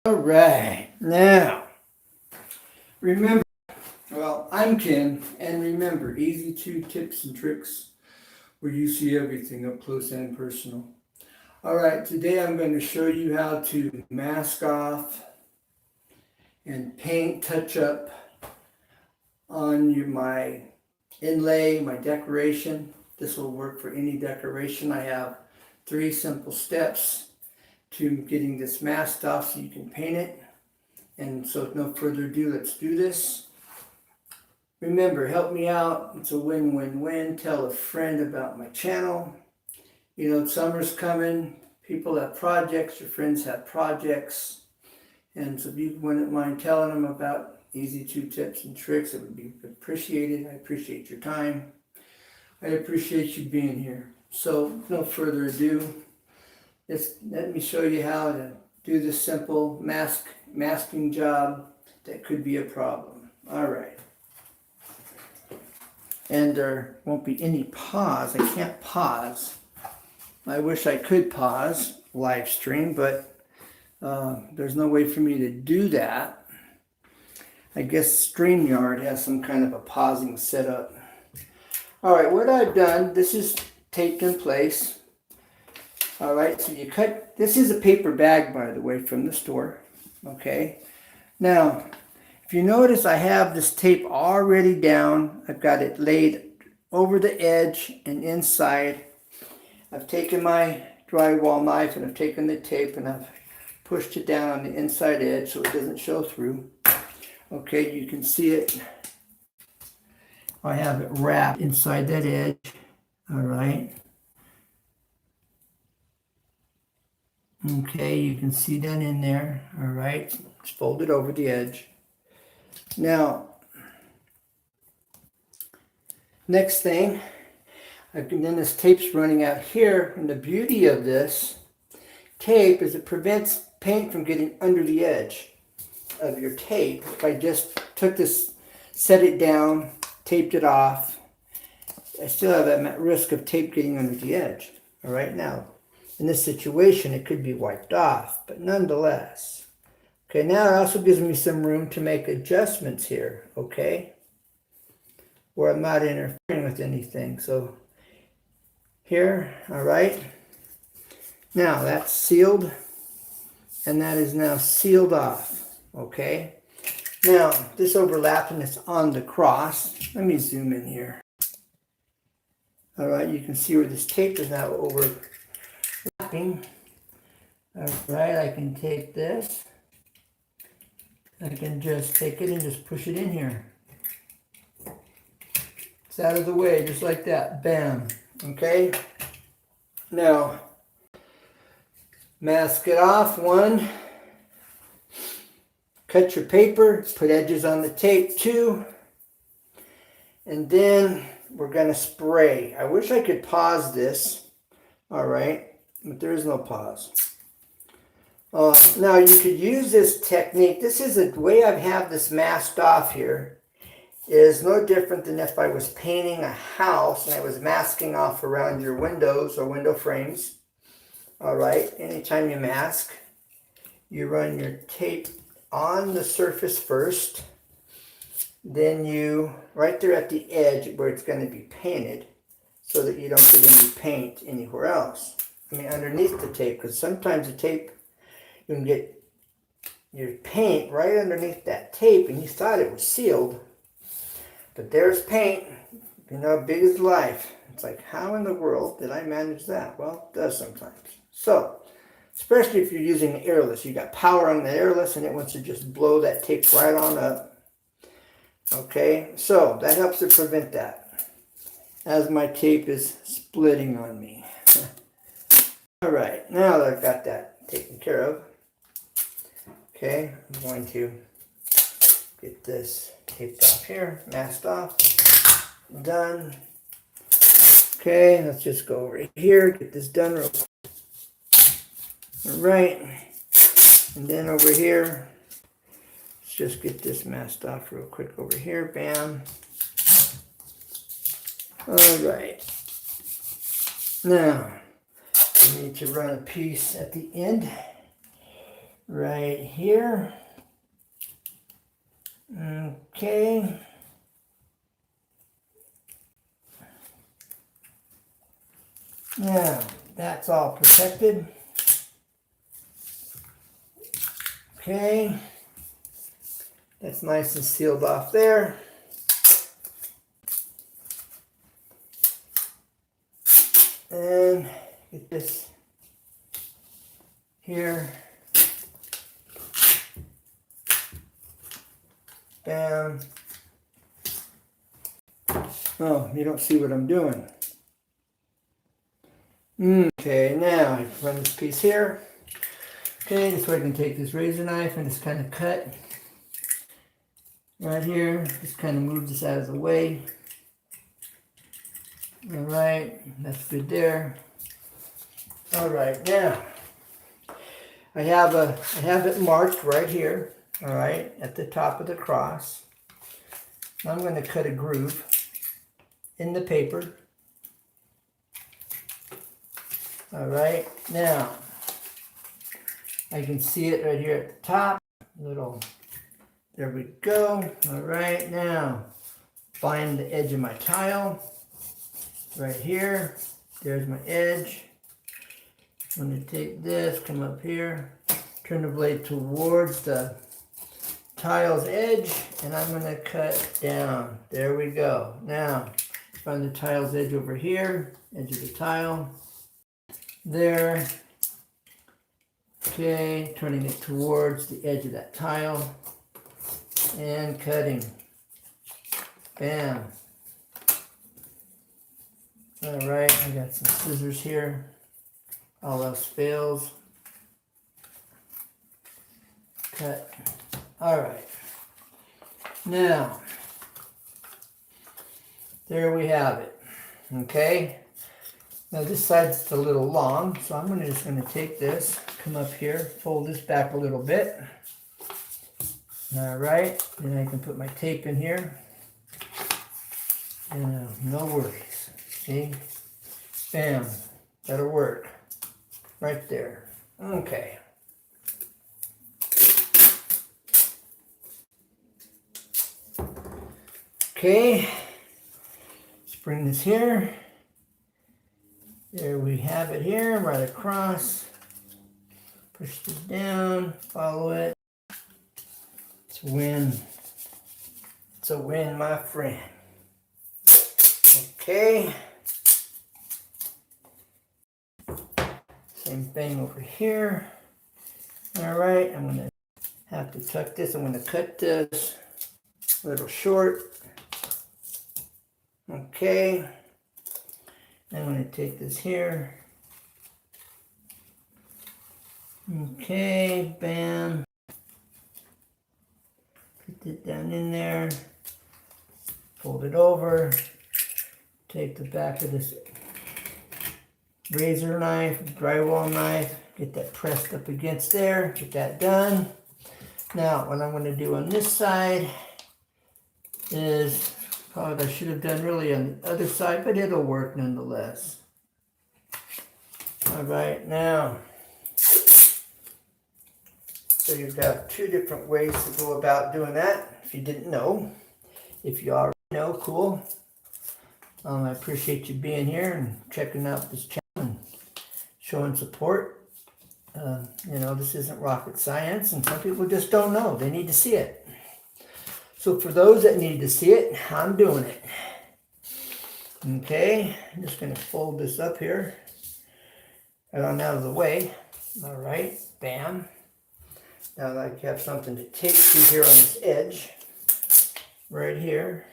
All right, now, remember, well, I'm Ken, and remember, easy 2 tips and tricks where you see everything up close and personal. All right, today I'm going to show you how to mask off and paint touch up on my inlay, my decoration. This will work for any decoration. I have 3 simple steps to getting this masked off so you can paint it. And so with no further ado, let's do this. Remember, help me out. It's a win-win-win. Tell a friend about my channel. You know, summer's coming. People have projects. Your friends have projects. And so if you wouldn't mind telling them about easy 2 tips and tricks, it would be appreciated. I appreciate your time. I appreciate you being here. So no further ado, let me show you how to do this simple masking job that could be a problem. All right. And there won't be any pause. I can't pause. I wish I could pause live stream, but there's no way for me to do that. I guess StreamYard has some kind of a pausing setup. All right, what I've done, this is taped in place. All right, so you cut, this is a paper bag, by the way, from the store. Okay, now, if you notice, I have this tape already down. I've got it laid over the edge and inside. I've taken my drywall knife and I've taken the tape and I've pushed it down on the inside edge so it doesn't show through. Okay, you can see it. I have it wrapped inside that edge. All right. Okay, you can see that in there. All right, it's folded over the edge. Now, next thing, then this tape's running out here, and the beauty of this tape is it prevents paint from getting under the edge of your tape. If I just took this, set it down, taped it off, I still have that risk of tape getting under the edge. All right, now, in this situation, it could be wiped off, but nonetheless. Okay, now it also gives me some room to make adjustments here, okay? Where I'm not interfering with anything. So here, all right. Now that's sealed, and that is now sealed off, okay? Now, this overlapping is on the cross. Let me zoom in here. All right, you can see where this tape is now overlapping. All right, I can take this. I can just take it and just push it in here. It's out of the way, just like that. Bam. Okay? Now, mask it off. 1. Cut your paper. Put edges on the tape. 2. And then we're going to spray. I wish I could pause this. All right? But there is no pause. Now you could use this technique. This is the way I have this masked off here. Is no different than if I was painting a house and I was masking off around your windows or window frames. All right, anytime you mask, you run your tape on the surface first. Then you, right there at the edge where it's going to be painted, so that you don't get any paint anywhere else. I mean underneath the tape, because sometimes the tape, you can get your paint right underneath that tape and you thought it was sealed. But there's paint, you know, big as life. It's like, how in the world did I manage that? Well, it does sometimes. So, especially if you're using an airless. You got power on the airless and it wants to just blow that tape right on up. Okay, so that helps to prevent that. As my tape is splitting on me. All right, now that I've got that taken care of, okay, I'm going to get this taped off here, masked off, done. Okay, let's just go over here, get this done real quick. All right, and then over here, let's just get this masked off real quick over here, bam. All right, now, we need to run a piece at the end. right here. Okay. Now, that's all protected. Okay. That's nice and sealed off there. And get this here. Bam. Oh, you don't see what I'm doing. Okay, now I run this piece here. Okay, this way I can take this razor knife and just kind of cut right here. Just kind of move this out of the way. All right, that's good there. All right, now I have it marked right here. All right, at the top of the cross. I'm going to cut a groove in the paper. All right, now I can see it right here at the top. There we go. All right, now find the edge of my tile right here. There's my edge. I'm going to take this, come up here, turn the blade towards the tile's edge, and I'm going to cut down. There we go. Now find the tile's edge over here, edge of the tile. There. Okay, turning it towards the edge of that tile and cutting. Bam. All right, I got some scissors here. All else fails. Cut. All right. Now, there we have it. Okay. Now this side's a little long, so I'm just going to take this, come up here, fold this back a little bit. All right, then I can put my tape in here. And no worries. See? Bam. That'll work. Right there. Okay. Okay. Let's bring this here. There we have it here, right across. Push this down, follow it. It's a win. It's a win, my friend. Okay. Same thing over here. All right, I'm gonna have to tuck this. I'm gonna cut this a little short. Okay. I'm going to take this here. Okay, bam. Put it down in there. Fold it over. Take the back of this razor knife, drywall knife. Get that pressed up against there. Get that done. Now, what I'm going to do on this side is probably I should have done really on the other side, but it'll work nonetheless. All right, now, so you've got two different ways to go about doing that, if you didn't know. If you already know, cool. I appreciate you being here and checking out this channel and showing support. You know, this isn't rocket science, and some people just don't know. They need to see it. So for those that need to see it, I'm doing it. Okay, I'm just going to fold this up here. Get on out of the way. All right, bam. Now I have something to tape to here on this edge. Right here.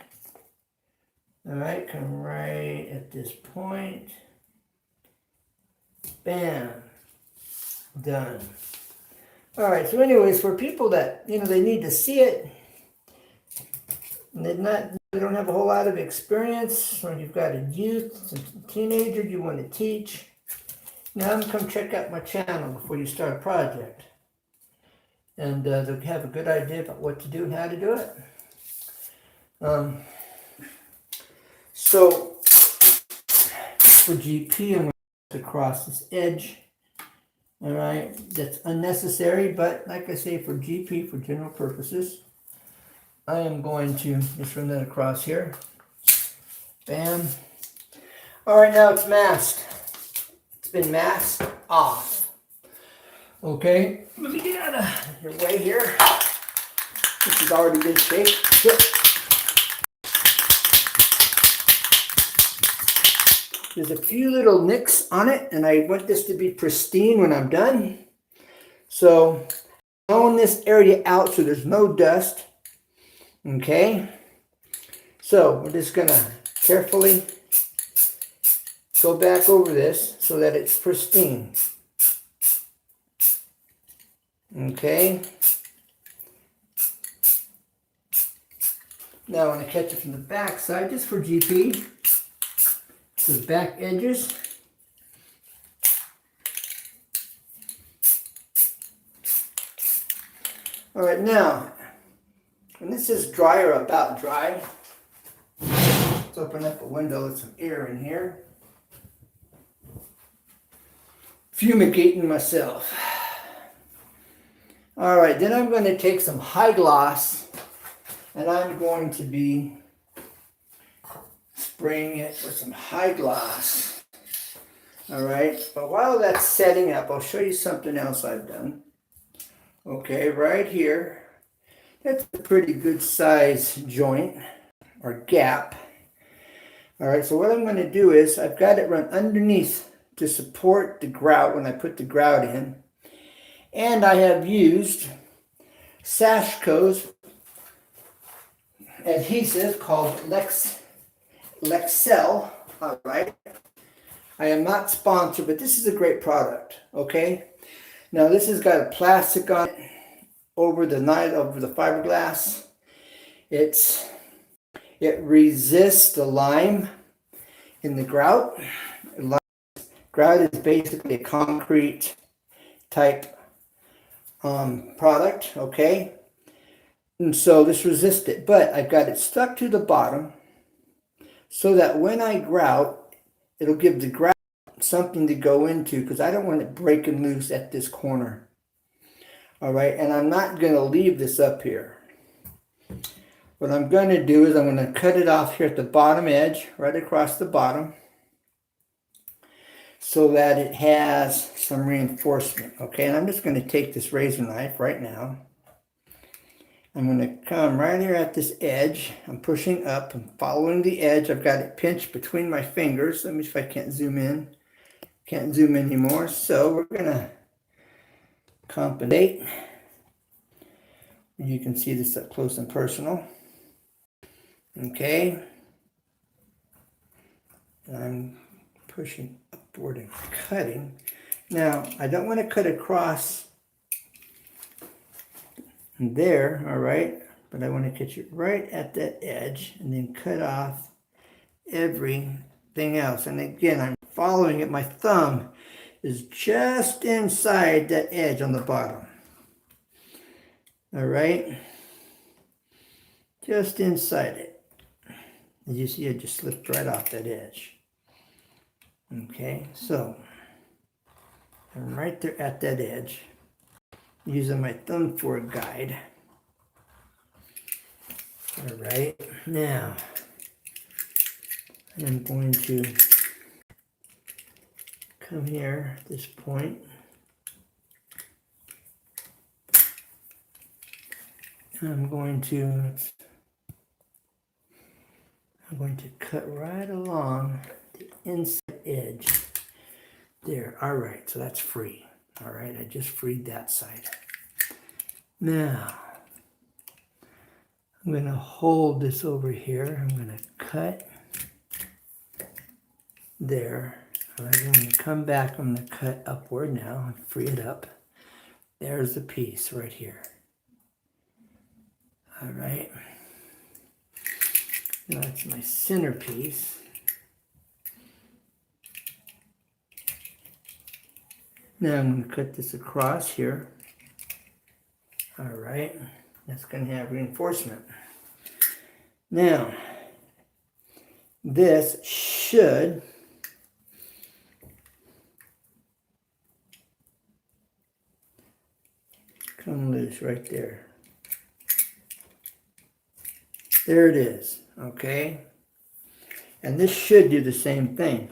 All right, come right at this point. Bam. Done. All right, so anyways, for people that, you know, they need to see it, and they don't have a whole lot of experience, or you've got a youth, a teenager you want to teach, now come check out my channel before you start a project. And they'll have a good idea about what to do and how to do it. So for GP, I'm going to cross this edge All right, that's unnecessary, but like I say, for GP, for general purposes, I am going to just run that across here. Bam. All right, now it's masked. It's been masked off. Okay, let me get out of your way here. This has already been shaped. Good. There's a few little nicks on it, and I want this to be pristine when I'm done. So, blowing this area out so there's no dust. Okay, so we're just gonna carefully go back over this so that it's pristine. Okay. Now I want to catch it from the back side just for GP. To the back edges. All right, now, when this is dry or about dry, let's open up a window, let some air in here. Fumigating myself. All right, then I'm going to take some high gloss and I'm going to be spraying it with some high gloss. All right, but while that's setting up, I'll show you something else I've done. Okay, right here, that's a pretty good size joint or gap. All right, so what I'm going to do is I've got it run underneath to support the grout when I put the grout in. And I have used Sashco's adhesive called Lexel. All right. I am not sponsored, but this is a great product. Okay. Now this has got a plastic on it over the fiberglass. It resists the lime in the grout. Grout is basically a concrete type product, okay? And so this resists it, but I've got it stuck to the bottom so that when I grout, it'll give the grout something to go into because I don't want it breaking loose at this corner. All right, and I'm not going to leave this up here. What I'm going to do is I'm going to cut it off here at the bottom edge, right across the bottom, so that it has some reinforcement. Okay, and I'm just going to take this razor knife right now. I'm going to come right here at this edge. I'm pushing up. I'm following the edge. I've got it pinched between my fingers. Let me see if I can't zoom in. Can't zoom anymore. So we're going to compensate. You can see this up close and personal. Okay. I'm pushing upward and cutting. Now, I don't want to cut across there, all right, but I want to catch it right at that edge and then cut off everything else. And again, I'm following it. My thumb is just inside that edge on the bottom. All right, just inside it. As you see, I just slipped right off that edge. Okay, so I'm right there at that edge, using my thumb for a guide. All right, now I'm going to come here at this point. I'm going to cut right along the inside edge there. All right, so that's free. All right, I just freed that side. Now I'm going to hold this over here. I'm going to cut there. All right, I'm going to come back. I'm going to cut upward now and free it up. There's the piece right here. All right. Now that's my centerpiece. Now I'm going to cut this across here. All right. That's going to have reinforcement. Now, this should come loose right there. There it is, okay? And this should do the same thing.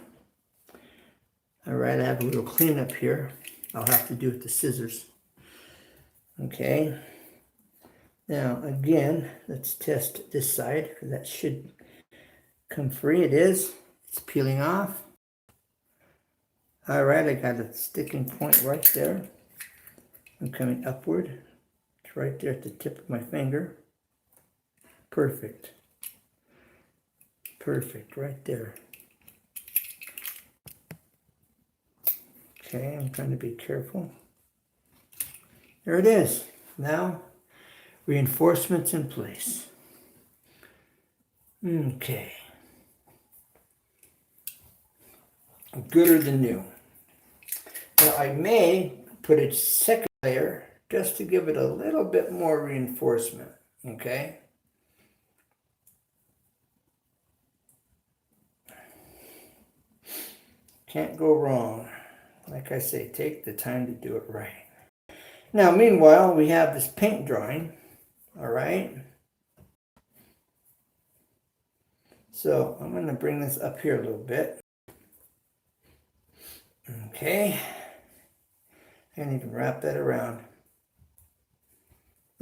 All right, I have a little cleanup here. I'll have to do it with the scissors. Okay. Now, again, let's test this side, because that should come free. It is. It's peeling off. All right, I got a sticking point right there. I'm coming upward. It's right there at the tip of my finger. Perfect. Perfect, right there. Okay, I'm trying to be careful. There it is. Now, reinforcements in place. Okay. Gooder than new. Now, I may put a second layer just to give it a little bit more reinforcement. Okay. Can't go wrong. Like I say, take the time to do it right. Now, meanwhile, we have this paint drying. All right. So I'm going to bring this up here a little bit. Okay. I can even wrap that around.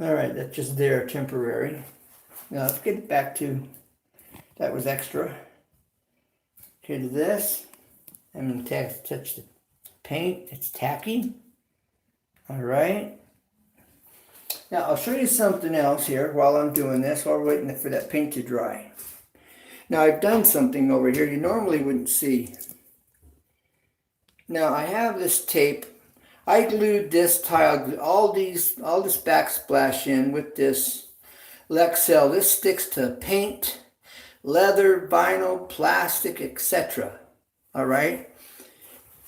All right, that's just there, temporary. Now let's get it back to, that was extra. Okay, to this. I'm going to touch the paint. It's tacky. All right. Now I'll show you something else here while I'm doing this, while we're waiting for that paint to dry. Now I've done something over here you normally wouldn't see. Now I have this tape. I glued this tile, all this backsplash in with this Lexel. This sticks to paint, leather, vinyl, plastic, etc. All right.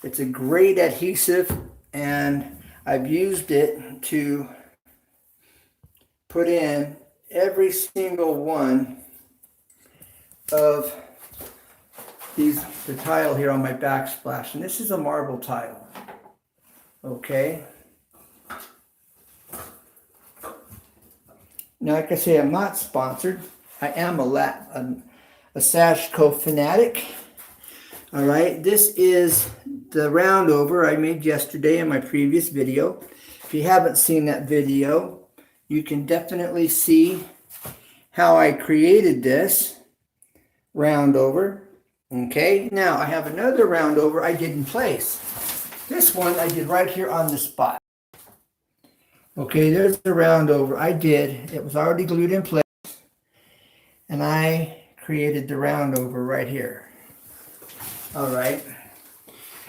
It's a great adhesive, and I've used it to put in every single one of the tile here on my backsplash. And this is a marble tile. Okay. Now, like I say, I'm not sponsored. I am a Sashco fanatic. All right. This is the roundover I made yesterday in my previous video. If you haven't seen that video, you can definitely see how I created this roundover. Okay. Now, I have another roundover I did in place. This one I did right here on the spot. Okay, there's the roundover I did. It was already glued in place. And I created the roundover right here. All right.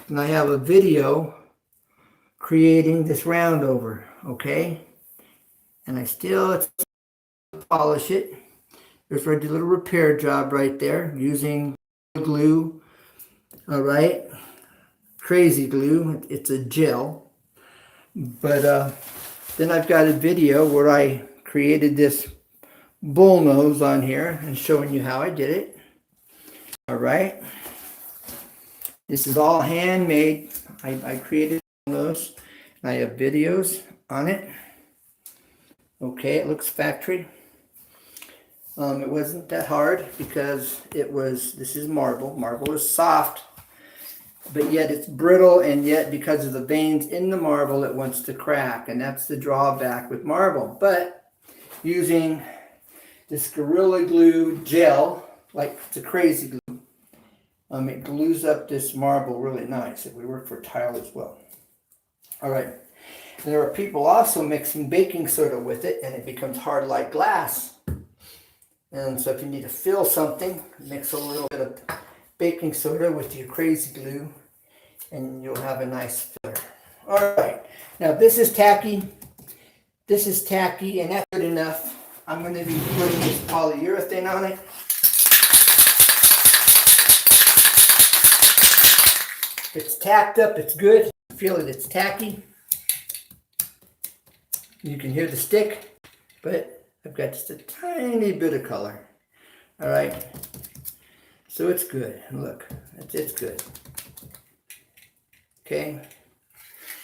And I have a video creating this roundover. Okay. And I still polish it. There's already a little repair job right there using glue. All right. Crazy glue. It's a gel. But then I've got a video where I created this bull nose on here and showing you how I did it. All right. This is all handmade. I created those. I have videos on it. Okay, it looks factory. It wasn't that hard because this is marble. Marble is soft, but yet it's brittle, and yet because of the veins in the marble, it wants to crack, and that's the drawback with marble. But using this Gorilla Glue gel, like it's a crazy glue, it glues up this marble really nice. We work for tile as well. All right. And there are people also mixing baking soda with it, and it becomes hard like glass. And so if you need to fill something, mix a little bit of baking soda with your crazy glue, and you'll have a nice filler. All right. Now this is tacky. This is tacky, and that's good enough. I'm going to be putting this polyurethane on it. It's tacked up. It's good. You feel it. It's tacky. You can hear the stick, but I've got just a tiny bit of color. All right. So it's good. Look, it's good. Okay.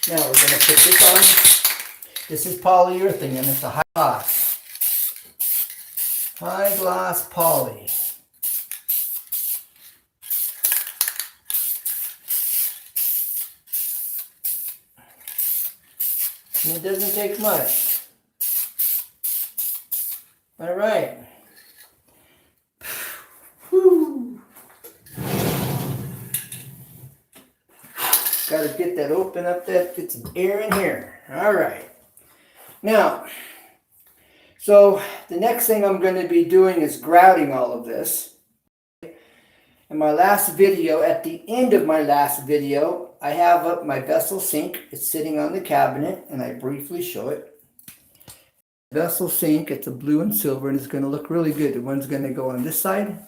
Now we're going to put this on. This is polyurethane and it's a high gloss. High gloss poly. And it doesn't take much. All right. Whew. Got to get that open up, get some air in here. All right. Now, so the next thing I'm going to be doing is grouting all of this. In my last video, at the end of my last video, I have up my vessel sink. It's sitting on the cabinet, and I briefly show it. Vessel sink, it's a blue and silver, and it's going to look really good. The one's going to go on this side.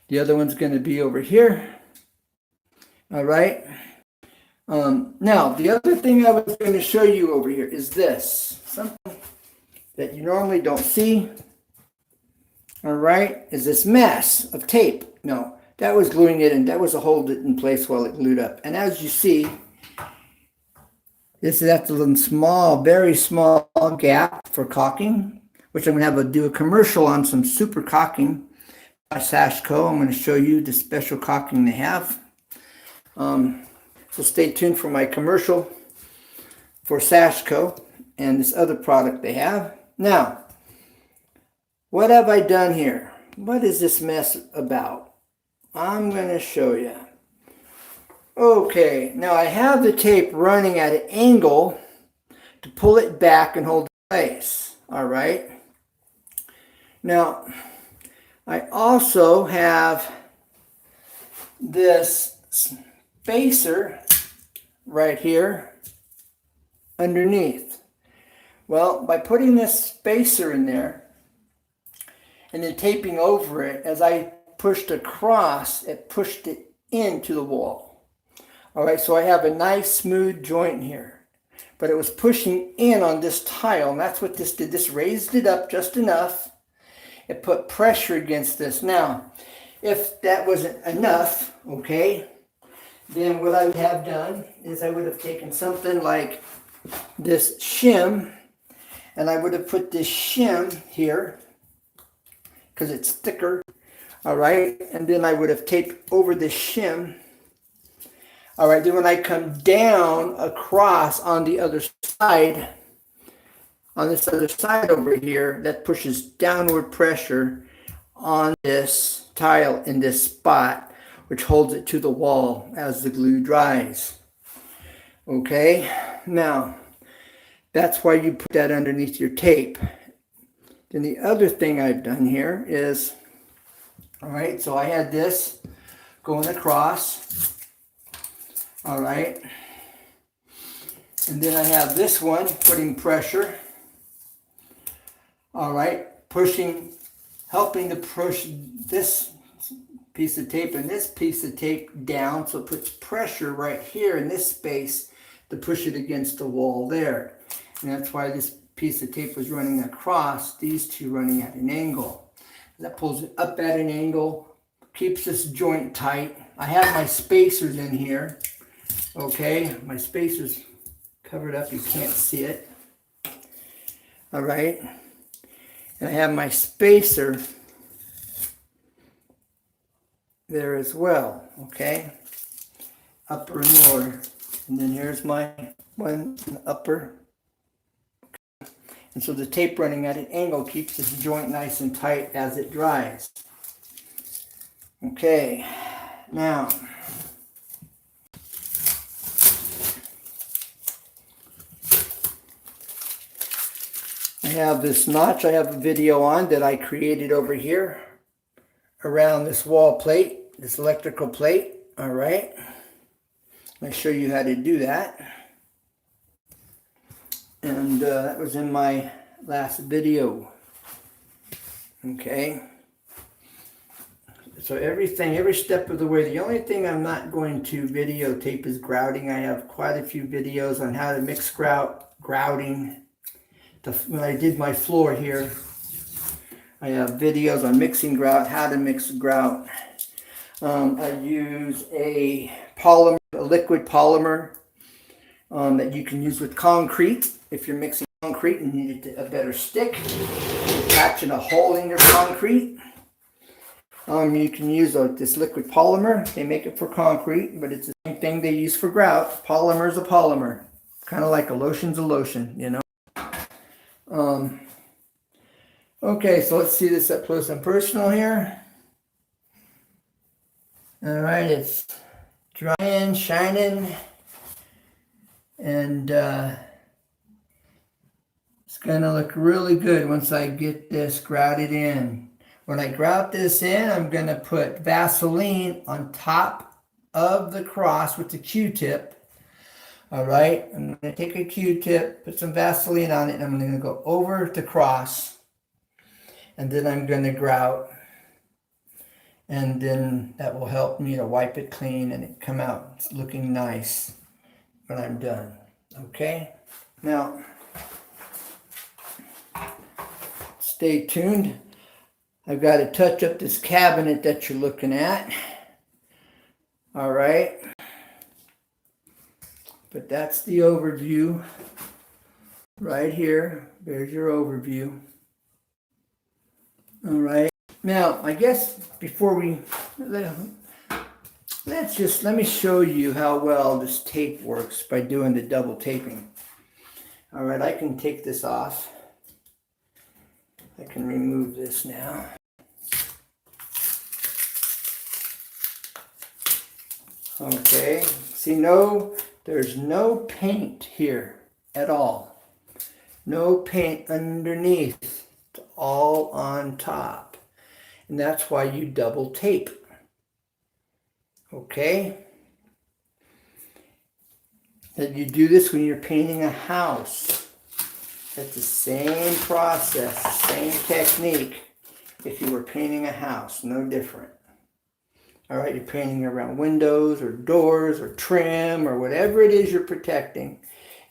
The other one's going to be over here. All right. Now, the other thing I was going to show you over here is this. Something that you normally don't see. All right. Is this mess of tape. No, that was gluing it in. That was to hold it in place while it glued up. And as you see, this is that little small, very small gap for caulking, which I'm going to do a commercial on some super caulking by Sashco. I'm going to show you the special caulking they have. So stay tuned for my commercial for Sashco and this other product they have. Now, what have I done here? What is this mess about? I'm going to show you. Okay, now I have the tape running at an angle to pull it back and hold it in place. All right. Now, I also have this spacer right here underneath. Well, by putting this spacer in there and then taping over it, as I pushed across, it pushed it into the wall. All right, so I have a nice smooth joint here, but it was pushing in on this tile, and that's what this did. This raised it up just enough. It put pressure against this. Now, if that wasn't enough, okay, then what I would have done is I would have taken something like this shim, and I would have put this shim here because it's thicker, all right, and then I would have taped over this shim. All right, then when I come down across on the other side, on this other side over here, that pushes downward pressure on this tile in this spot, which holds it to the wall as the glue dries. Okay, now that's why you put that underneath your tape. Then the other thing I've done here is, all right, so I had this going across, all right, and then I have this one putting pressure, all right, helping to push this piece of tape and this piece of tape down, so it puts pressure right here in this space to push it against the wall there. And that's why this piece of tape was running across, these two running at an angle. That pulls it up at an angle, keeps this joint tight. I have my spacers in here. Okay, my spacer's covered up, you can't see it. All right, and I have my spacer there as well, okay? Upper and lower. And then here's my one upper. And so the tape running at an angle keeps this joint nice and tight as it dries. Okay, now I have this notch I have a video on that I created over here around this wall plate, this electrical plate. All right, I'll show you how to do that. And that was in my last video. Okay, so every step of the way. The only thing I'm not going to videotape is grouting. I have quite a few videos on how to mix grouting. When I did my floor here, I have videos on mixing grout, how to mix grout. I use a liquid polymer that you can use with concrete. if you're mixing concrete and need a better stick, patching a hole in your concrete. You can use this liquid polymer. They make it for concrete, but it's the same thing they use for grout. Polymer is a polymer. Kind of like a lotion's a lotion, you know. Okay, so let's see this up close and personal here. All right, it's drying, shining, and it's gonna look really good once I get this grouted in. When I grout this in, I'm gonna put Vaseline on top of the cross with the Q-tip. All right, I'm gonna take a Q-tip, put some Vaseline on it, and I'm gonna go over the cross, and then I'm gonna grout, and then that will help me to wipe it clean and it come out looking nice when I'm done. Okay, now stay tuned. I've got to touch up this cabinet that you're looking at. All right. But that's the overview right here. There's your overview. All right. Now, I guess before we, let me show you how well this tape works by doing the double taping. All right, I can take this off. I can remove this now. Okay, see, there's no paint here at all. No paint underneath. It's all on top. And that's why you double tape. Okay? And you do this when you're painting a house. That's the same process, the same technique if you were painting a house, no different. All right, you're painting around windows or doors or trim or whatever it is you're protecting.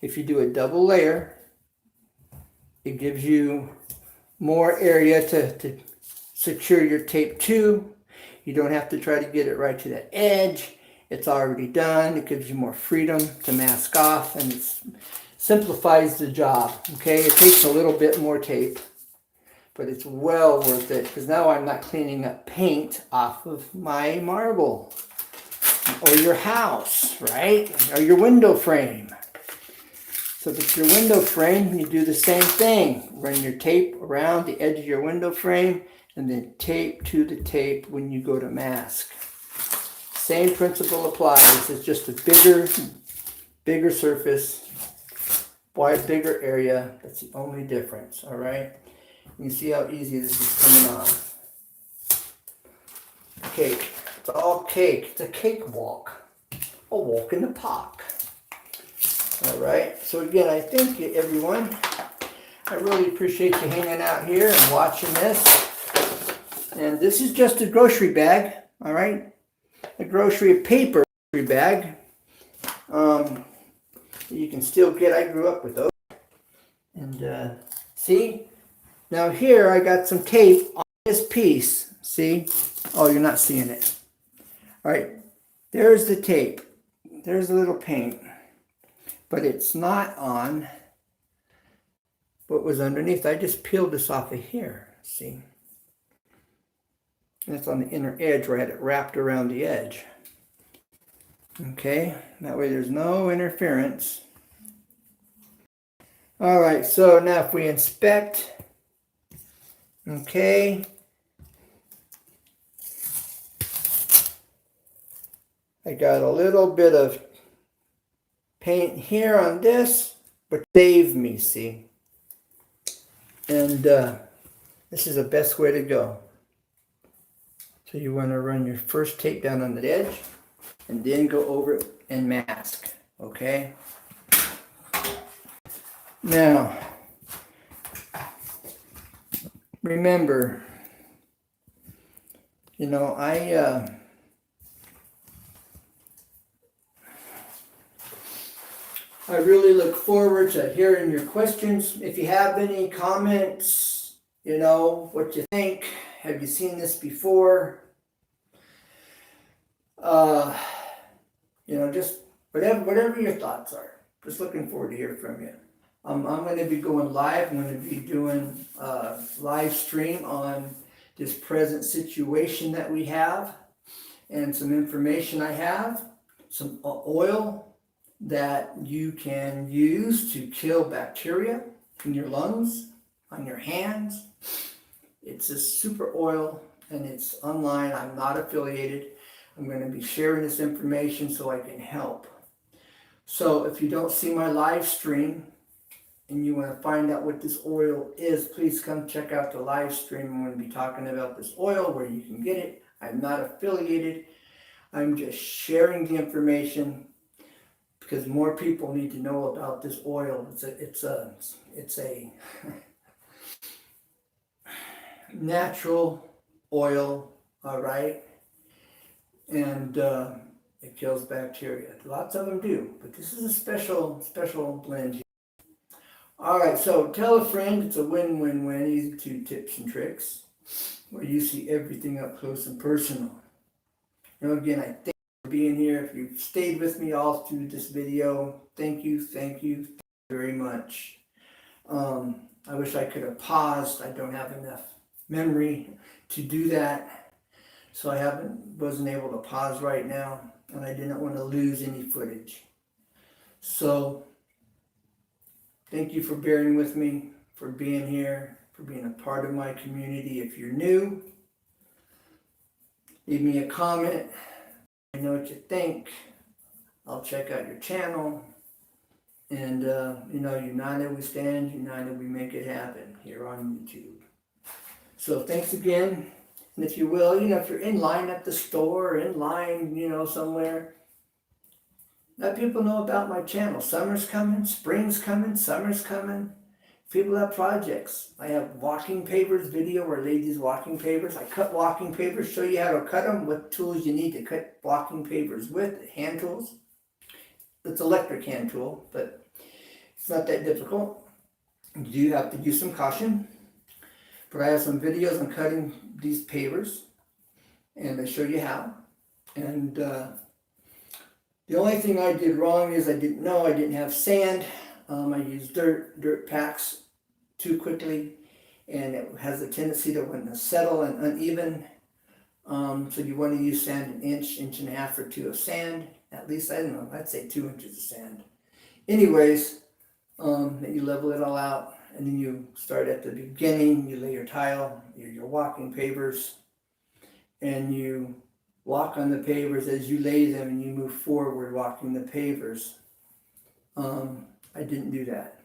If you do a double layer, it gives you more area to secure your tape to. You don't have to try to get it right to that edge. It's already done. It gives you more freedom to mask off, and it simplifies the job. Okay, it takes a little bit more tape, but it's well worth it because now I'm not cleaning up paint off of my marble or your house, right? Or your window frame. So if it's your window frame, you do the same thing. Run your tape around the edge of your window frame and then tape to the tape when you go to mask. Same principle applies. It's just a bigger surface, wide, bigger area. That's the only difference, all right? You can see how easy this is coming off. Cake. It's all cake. It's a cakewalk. A walk in the park. All right. So again, I thank you, everyone. I really appreciate you hanging out here and watching this. And this is just a grocery bag. All right. A paper grocery bag. You can still get. I grew up with those. And see. Now here I got some tape on this piece, see? Oh, you're not seeing it. All right, there's the tape. There's a little paint, but it's not on what was underneath. I just peeled this off of here, see? And it's on the inner edge where I had it wrapped around the edge. Okay, that way there's no interference. All right, so now if we inspect, okay, I got a little bit of paint here on this, but saved me, see? And this is the best way to go. So you want to run your first tape down on the edge and then go over it and mask, okay? Now, remember, you know, I really look forward to hearing your questions. If you have any comments, you know, what you think, have you seen this before? You know, just whatever your thoughts are. Just looking forward to hear from you. I'm going to be going live. I'm going to be doing a live stream on this present situation that we have and some information I have, some oil that you can use to kill bacteria in your lungs, on your hands. It's a super oil and it's online. I'm not affiliated. I'm going to be sharing this information so I can help. So if you don't see my live stream and you want to find out what this oil is, please come check out the live stream. I'm going to be talking about this oil, where you can get it. I'm not affiliated. I'm just sharing the information because more people need to know about this oil. It's a natural oil, all right, and it kills bacteria. Lots of them do, but this is a special blend. All right, so tell a friend. It's a win-win-win. Easy 2 tips and tricks where you see everything up close and personal. You know, again, I thank you for being here. If you've stayed with me all through this video, thank you very much. I wish I could have paused. I don't have enough memory to do that, so I wasn't able to pause right now, and I didn't want to lose any footage. So thank you for bearing with me, for being here, for being a part of my community. If you're new, leave me a comment. I know what you think. I'll check out your channel. And, you know, united we stand, united we make it happen here on YouTube. So thanks again. And if you will, you know, if you're in line at the store, in line, you know, somewhere, let people know about my channel. Summer's coming, spring's coming, summer's coming. People have projects. I have walking pavers video where ladies walking pavers. I cut walking pavers, show you how to cut them, what tools you need to cut walking pavers with, hand tools. It's electric hand tool, but it's not that difficult. You do have to use some caution. But I have some videos on cutting these pavers, and I show you how. And the only thing I did wrong is I didn't have sand. I used dirt packs too quickly, and it has a tendency to want to settle and uneven. So you want to use sand, an inch and a half or 2 of sand. At least, I don't know, I'd say 2 inches of sand. Anyways, then you level it all out, and then you start at the beginning. You lay your tile, your walking pavers, and you walk on the pavers as you lay them, and you move forward walking the pavers. I didn't do that.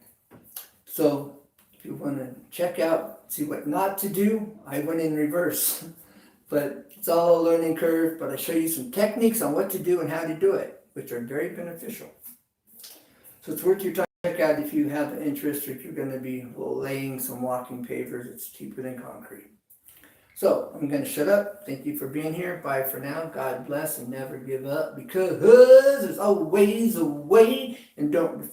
So if you want to check out, see what not to do, I went in reverse. But it's all a learning curve, but I show you some techniques on what to do and how to do it, which are very beneficial. So it's worth your time to check out if you have an interest, or if you're going to be laying some walking pavers. It's cheaper than concrete. So I'm going to shut up. Thank you for being here. Bye for now. God bless, and never give up, because there's always a way. And don't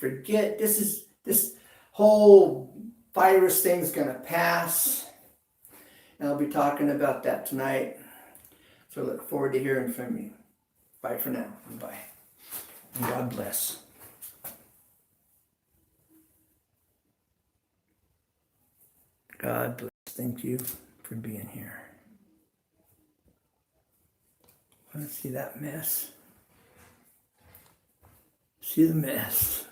forget, this whole virus thing's going to pass. And I'll be talking about that tonight. So I look forward to hearing from you. Bye for now. Bye. And God bless. God bless. Thank you for being here. Want to see that mess? See the mess.